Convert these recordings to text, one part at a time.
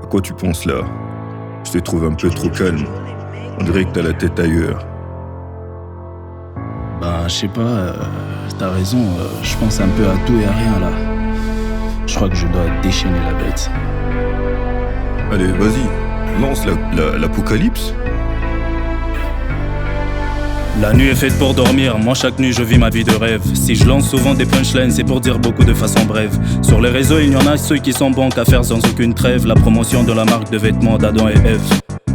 À quoi tu penses là? Je te trouve un peu trop calme. On dirait que t'as la tête ailleurs. Je sais pas, t'as raison, je pense un peu à tout et à rien là. Je crois que je dois déchaîner la bête. Allez, vas-y, lance l'apocalypse. La nuit est faite pour dormir, moi chaque nuit je vis ma vie de rêve. Si je lance souvent des punchlines, c'est pour dire beaucoup de façon brève. Sur les réseaux, il y en a ceux qui sont bons qu'à faire sans aucune trêve. La promotion de la marque de vêtements d'Adam et Ève.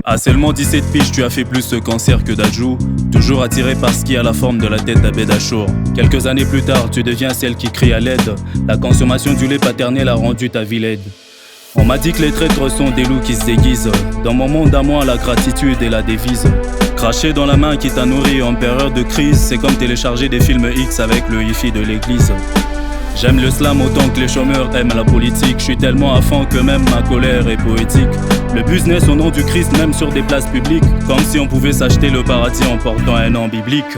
À seulement 17 piges, tu as fait plus de cancer que d'Adjou. Toujours attiré par ce qui a la forme de la tête d'Abed Achour. Quelques années plus tard, tu deviens celle qui crie à l'aide. La consommation du lait paternel a rendu ta vie laide. On m'a dit que les traîtres sont des loups qui se déguisent. Dans mon monde à moi, la gratitude est la devise. Cracher dans la main qui t'a nourri en période de crise, c'est comme télécharger des films X avec le hi-fi de l'église. J'aime le slam autant que les chômeurs aiment la politique. Je suis tellement à fond que même ma colère est poétique. Le business au nom du Christ, même sur des places publiques. Comme si on pouvait s'acheter le paradis en portant un nom biblique.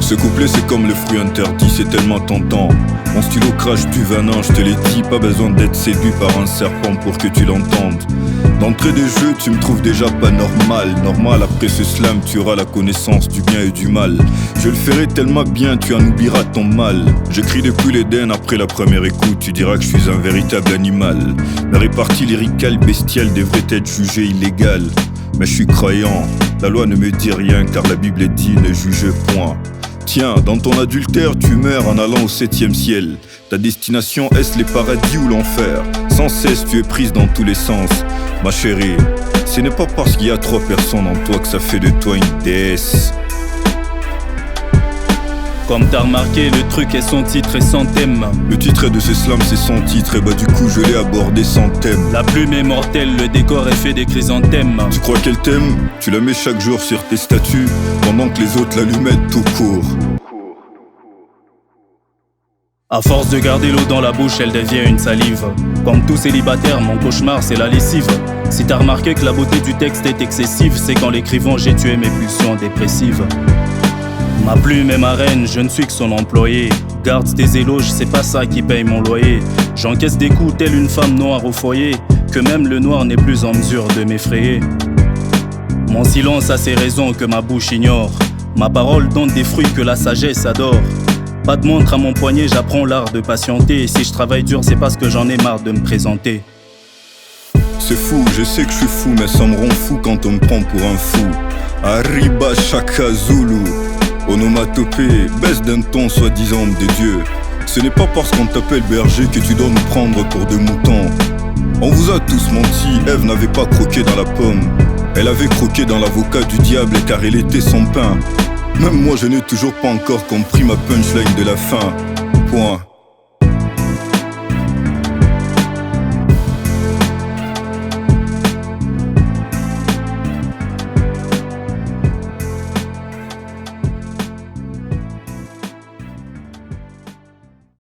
Ce couplet c'est comme le fruit interdit, c'est tellement tentant. Mon stylo crache du venin, je te l'ai dit. Pas besoin d'être séduit par un serpent pour que tu l'entendes. D'entrée de jeu, tu me trouves déjà pas normal. Normal, après ce slam, tu auras la connaissance du bien et du mal. Je le ferai tellement bien, tu en oublieras ton mal. Je crie depuis l'Éden après la première écoute. Tu diras que je suis un véritable animal. La répartie lyricale bestiale devrait être jugée illégale. Mais je suis croyant, la loi ne me dit rien car la Bible dit ne juge point. Tiens, dans ton adultère, tu meurs en allant au 7e ciel. Ta destination est-ce les paradis ou l'enfer? Sans cesse, tu es prise dans tous les sens. Ma chérie, ce n'est pas parce qu'il y a 3 personnes en toi que ça fait de toi une déesse. Comme t'as remarqué, le truc est sans titre et sans thème. Le titre de ce slam c'est sans titre, et bah du coup je l'ai abordé sans thème. La plume est mortelle, le décor est fait des chrysanthèmes. Tu crois qu'elle t'aime? Tu la mets chaque jour sur tes statuts, pendant que les autres l'allumettent tout court. À force de garder l'eau dans la bouche, elle devient une salive. Comme tout célibataire, mon cauchemar c'est la lessive. Si t'as remarqué que la beauté du texte est excessive, c'est qu'en l'écrivant j'ai tué mes pulsions dépressives. Ma plume est ma reine, je ne suis que son employé. Garde tes éloges, c'est pas ça qui paye mon loyer. J'encaisse des coups telle une femme noire au foyer, que même le noir n'est plus en mesure de m'effrayer. Mon silence a ses raisons que ma bouche ignore. Ma parole donne des fruits que la sagesse adore. Pas de montre à mon poignet, j'apprends l'art de patienter. Et si je travaille dur, c'est parce que j'en ai marre de me présenter. C'est fou, je sais que je suis fou, mais ça me rend fou quand on me prend pour un fou. Arriba Shaka Zulu, onomatopée, baisse d'un ton soi-disant de Dieu. Ce n'est pas parce qu'on t'appelle berger que tu dois nous prendre pour des moutons. On vous a tous menti, Ève n'avait pas croqué dans la pomme. Elle avait croqué dans l'avocat du diable car elle était son pain. Même moi je n'ai toujours pas encore compris ma punchline de la fin. Point.